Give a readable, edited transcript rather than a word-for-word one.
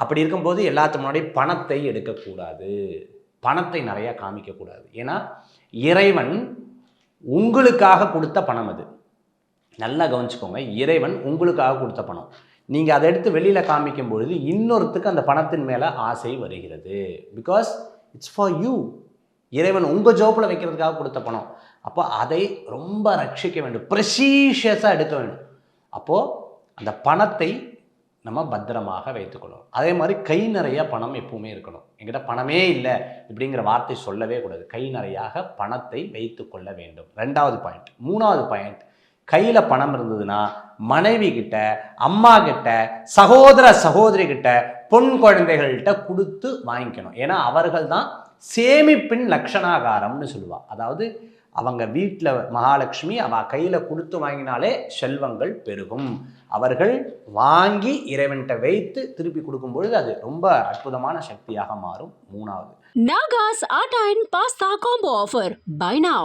அப்படி இருக்கும்போது எல்லாத்துக்கு முன்னாடி பணத்தை எடுக்கக்கூடாது, பணத்தை நிறைய காமிக்கக்கூடாது. ஏன்னா இறைவன் உங்களுக்காக கொடுத்த பணம் அது. நல்லா கவனிச்சுக்கோங்க, இறைவன் உங்களுக்காக கொடுத்த பணம். நீங்கள் அதை எடுத்து வெளியில் காமிக்கும் பொழுது இன்னொருத்துக்கு அந்த பணத்தின் மேலே ஆசை வருகிறது. Because it's for you. இறைவன் உங்கள் ஜோப்பில் வைக்கிறதுக்காக கொடுத்த பணம். அப்போ அதை ரொம்ப ரட்சிக்க வேண்டும், ப்ரெஷீஷியஸாக எடுக்க வேண்டும். அப்போது அந்த பணத்தை நம்ம பத்திரமாக வைத்துக்கொள்ளணும். அதே மாதிரி கை நிறைய பணம் எப்பவுமே இருக்கணும். என்கிட்ட பணமே இல்லை இப்படிங்கிற வார்த்தை சொல்லவே கூடாது. கை நிறையாக பணத்தை வைத்து கொள்ள வேண்டும். 2வது பாயிண்ட். 3வது பாயிண்ட், கையில் பணம் இருந்ததுன்னா மனைவி கிட்ட, அம்மா கிட்ட, சகோதர சகோதரி கிட்ட, பொன் குழந்தைகள்கிட்ட கொடுத்து வாங்கிக்கணும். ஏன்னா அவர்கள் தான் சேமிப்பின் லட்சணாகாரம்னு சொல்லுவாள். அதாவது அவங்க வீட்டில் மகாலட்சுமி அவள் கையில் கொடுத்து வாங்கினாலே செல்வங்கள் பெருகும். அவர்கள் வாங்கி இறைவன்கிட்ட வைத்து திருப்பி கொடுக்கும் பொழுது அது ரொம்ப அற்புதமான சக்தியாக மாறும். 3வது, Naga's Atta and Pasta combo offer. Buy now.